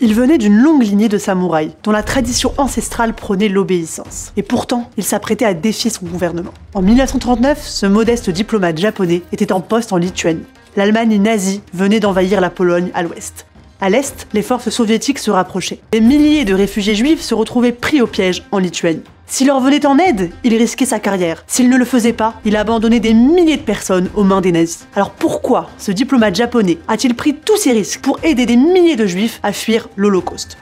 Il venait d'une longue lignée de samouraïs, dont la tradition ancestrale prônait l'obéissance. Et pourtant, il s'apprêtait à défier son gouvernement. En 1939, ce modeste diplomate japonais était en poste en Lituanie. L'Allemagne nazie venait d'envahir la Pologne à l'ouest. À l'est, les forces soviétiques se rapprochaient. Des milliers de réfugiés juifs se retrouvaient pris au piège en Lituanie. S'il leur venait en aide, il risquait sa carrière. S'il ne le faisait pas, il abandonnait des milliers de personnes aux mains des nazis. Alors pourquoi ce diplomate japonais a-t-il pris tous ces risques pour aider des milliers de juifs à fuir l'Holocauste?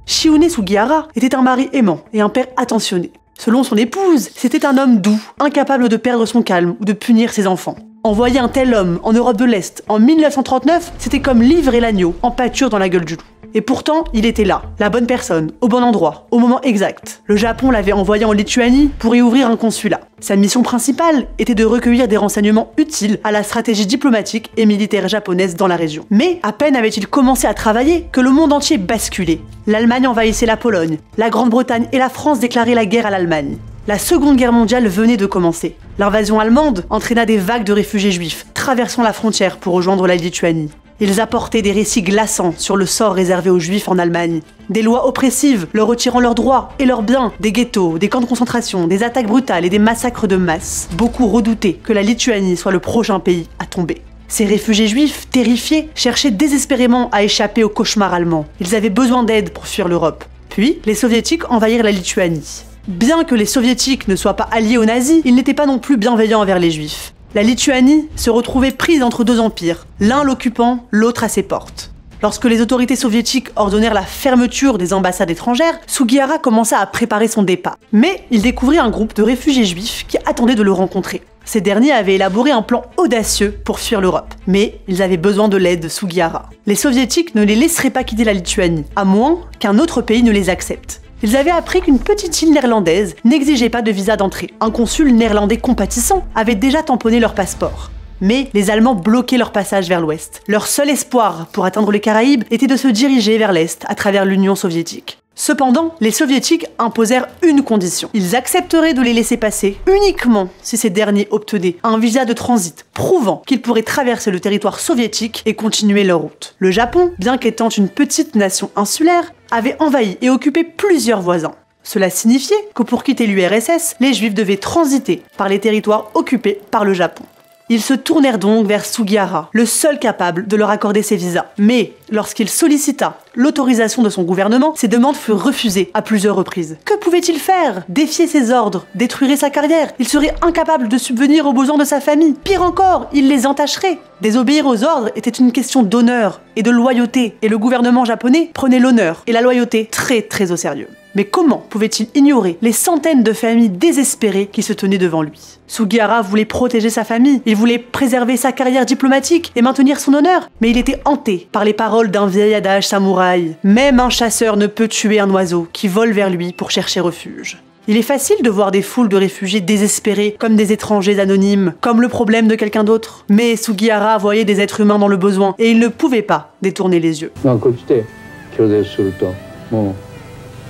Shiune Sugihara était un mari aimant et un père attentionné. Selon son épouse, c'était un homme doux, incapable de perdre son calme ou de punir ses enfants. Envoyer un tel homme en Europe de l'Est en 1939, c'était comme livrer l'agneau en pâture dans la gueule du loup. Et pourtant, il était là, la bonne personne, au bon endroit, au moment exact. Le Japon l'avait envoyé en Lituanie pour y ouvrir un consulat. Sa mission principale était de recueillir des renseignements utiles à la stratégie diplomatique et militaire japonaise dans la région. Mais à peine avait-il commencé à travailler que le monde entier basculait. L'Allemagne envahissait la Pologne, la Grande-Bretagne et la France déclaraient la guerre à l'Allemagne. La Seconde Guerre mondiale venait de commencer. L'invasion allemande entraîna des vagues de réfugiés juifs, traversant la frontière pour rejoindre la Lituanie. Ils apportaient des récits glaçants sur le sort réservé aux juifs en Allemagne. Des lois oppressives, leur retirant leurs droits et leurs biens, des ghettos, des camps de concentration, des attaques brutales et des massacres de masse. Beaucoup redoutaient que la Lituanie soit le prochain pays à tomber. Ces réfugiés juifs, terrifiés, cherchaient désespérément à échapper au cauchemar allemand. Ils avaient besoin d'aide pour fuir l'Europe. Puis, les soviétiques envahirent la Lituanie. Bien que les soviétiques ne soient pas alliés aux nazis, ils n'étaient pas non plus bienveillants envers les juifs. La Lituanie se retrouvait prise entre deux empires, l'un l'occupant, l'autre à ses portes. Lorsque les autorités soviétiques ordonnèrent la fermeture des ambassades étrangères, Sugihara commença à préparer son départ. Mais il découvrit un groupe de réfugiés juifs qui attendaient de le rencontrer. Ces derniers avaient élaboré un plan audacieux pour fuir l'Europe. Mais ils avaient besoin de l'aide de Sugihara. Les soviétiques ne les laisseraient pas quitter la Lituanie, à moins qu'un autre pays ne les accepte. Ils avaient appris qu'une petite île néerlandaise n'exigeait pas de visa d'entrée. Un consul néerlandais compatissant avait déjà tamponné leur passeport. Mais les Allemands bloquaient leur passage vers l'ouest. Leur seul espoir pour atteindre les Caraïbes était de se diriger vers l'est à travers l'Union soviétique. Cependant, les soviétiques imposèrent une condition. Ils accepteraient de les laisser passer uniquement si ces derniers obtenaient un visa de transit prouvant qu'ils pourraient traverser le territoire soviétique et continuer leur route. Le Japon, bien qu'étant une petite nation insulaire, avait envahi et occupé plusieurs voisins. Cela signifiait que pour quitter l'URSS, les Juifs devaient transiter par les territoires occupés par le Japon. Ils se tournèrent donc vers Sugihara, le seul capable de leur accorder ces visas. Mais lorsqu'il sollicita l'autorisation de son gouvernement, ses demandes furent refusées à plusieurs reprises. Que pouvait-il faire? Défier ses ordres, détruire sa carrière? Il serait incapable de subvenir aux besoins de sa famille. Pire encore, il les entacherait. Désobéir aux ordres était une question d'honneur et de loyauté, et le gouvernement japonais prenait l'honneur et la loyauté très au sérieux. Mais comment pouvait-il ignorer les centaines de familles désespérées qui se tenaient devant lui? Sugihara voulait protéger sa famille, il voulait préserver sa carrière diplomatique et maintenir son honneur, mais il était hanté par les paroles d'un vieil adage samouraï. Même un chasseur ne peut tuer un oiseau qui vole vers lui pour chercher refuge. Il est facile de voir des foules de réfugiés désespérés comme des étrangers anonymes, comme le problème de quelqu'un d'autre. Mais Sugihara voyait des êtres humains dans le besoin et il ne pouvait pas détourner les yeux.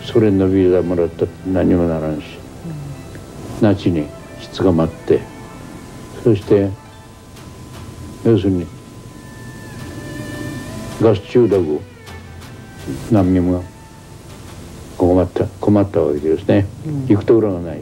ソ連のビザもらったって何もならんし、ナチに質が待って、そして要するにガス中毒難民が困ったわけですね。行くところがない。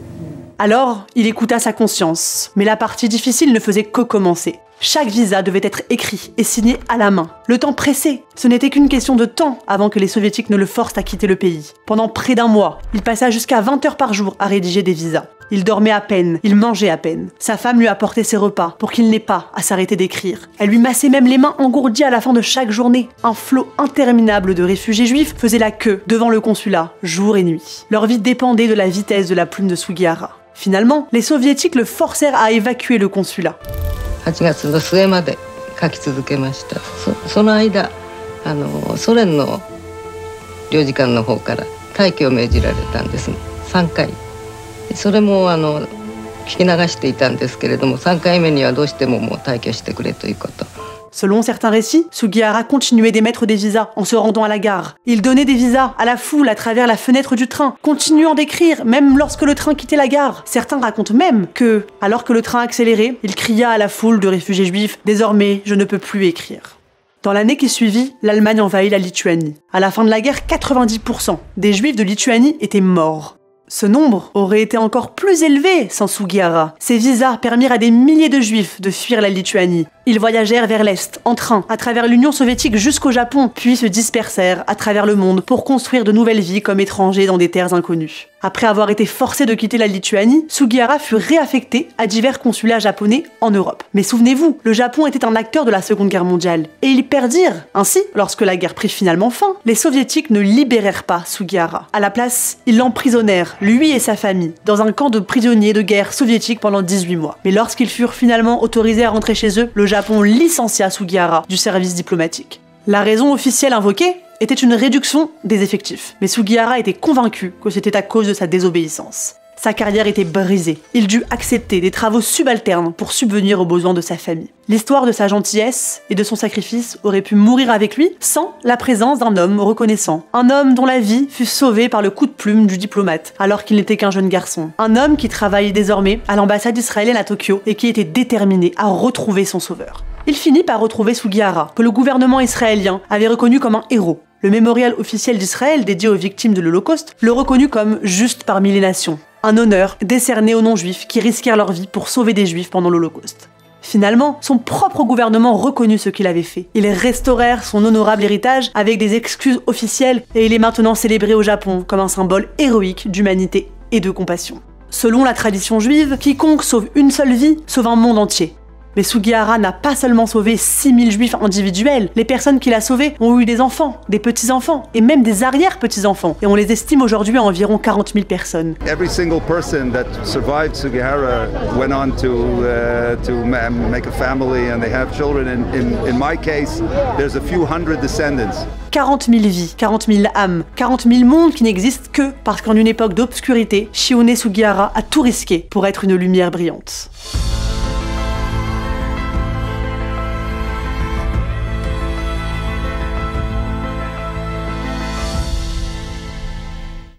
Alors, il écouta sa conscience, mais la partie difficile ne faisait que commencer. Chaque visa devait être écrit et signé à la main. Le temps pressait. Ce n'était qu'une question de temps avant que les soviétiques ne le forcent à quitter le pays. Pendant près d'un mois, il passa jusqu'à 20 heures par jour à rédiger des visas. Il dormait à peine, il mangeait à peine. Sa femme lui apportait ses repas pour qu'il n'ait pas à s'arrêter d'écrire. Elle lui massait même les mains engourdies à la fin de chaque journée. Un flot interminable de réfugiés juifs faisait la queue devant le consulat, jour et nuit. Leur vie dépendait de la vitesse de la plume de Sugihara. Finalement, les soviétiques le forcèrent à évacuer le consulat. 8月の末まで書き続けました。その間ソ連の領事館の方から退去を命じられたんです。3回。それも聞き流していたんですけれども、3回目にはどうしてももう退去してくれということ。Selon certains récits, Sugihara continuait d'émettre des visas en se rendant à la gare. Il donnait des visas à la foule à travers la fenêtre du train, continuant d'écrire même lorsque le train quittait la gare. Certains racontent même que, alors que le train accélérait, il cria à la foule de réfugiés juifs « Désormais, je ne peux plus écrire ». Dans l'année qui suivit, l'Allemagne envahit la Lituanie. À la fin de la guerre, 90% des Juifs de Lituanie étaient morts. Ce nombre aurait été encore plus élevé sans Sugihara. Ces visas permirent à des milliers de Juifs de fuir la Lituanie. Ils voyagèrent vers l'Est, en train, à travers l'Union soviétique jusqu'au Japon, puis se dispersèrent à travers le monde pour construire de nouvelles vies comme étrangers dans des terres inconnues. Après avoir été forcé de quitter la Lituanie, Sugihara fut réaffecté à divers consulats japonais en Europe. Mais souvenez-vous, le Japon était un acteur de la Seconde Guerre mondiale, et ils perdirent. Ainsi, lorsque la guerre prit finalement fin, les soviétiques ne libérèrent pas Sugihara. À la place, ils l'emprisonnèrent, lui et sa famille, dans un camp de prisonniers de guerre soviétique pendant 18 mois. Mais lorsqu'ils furent finalement autorisés à rentrer chez eux, le Japon licencia Sugihara du service diplomatique. La raison officielle invoquée était une réduction des effectifs, mais Sugihara était convaincu que c'était à cause de sa désobéissance. Sa carrière était brisée. Il dut accepter des travaux subalternes pour subvenir aux besoins de sa famille. L'histoire de sa gentillesse et de son sacrifice aurait pu mourir avec lui sans la présence d'un homme reconnaissant. Un homme dont la vie fut sauvée par le coup de plume du diplomate, alors qu'il n'était qu'un jeune garçon. Un homme qui travaille désormais à l'ambassade israélienne à Tokyo et qui était déterminé à retrouver son sauveur. Il finit par retrouver Sugihara, que le gouvernement israélien avait reconnu comme un héros. Le mémorial officiel d'Israël dédié aux victimes de l'Holocauste le reconnut comme juste parmi les nations. Un honneur décerné aux non-juifs qui risquèrent leur vie pour sauver des juifs pendant l'Holocauste. Finalement, son propre gouvernement reconnut ce qu'il avait fait. Ils restaurèrent son honorable héritage avec des excuses officielles et il est maintenant célébré au Japon comme un symbole héroïque d'humanité et de compassion. Selon la tradition juive, quiconque sauve une seule vie sauve un monde entier. Mais Sugihara n'a pas seulement sauvé 6000 juifs individuels, les personnes qu'il a sauvées ont eu des enfants, des petits-enfants et même des arrière-petits-enfants. Et on les estime aujourd'hui à environ 40 000 personnes. Every single person that survived Sugihara went on to make a family and they have children. In my case, there's a few hundred descendants. 40 000 vies, 40 000 âmes, 40 000 mondes qui n'existent que parce qu'en une époque d'obscurité, Shione Sugihara a tout risqué pour être une lumière brillante.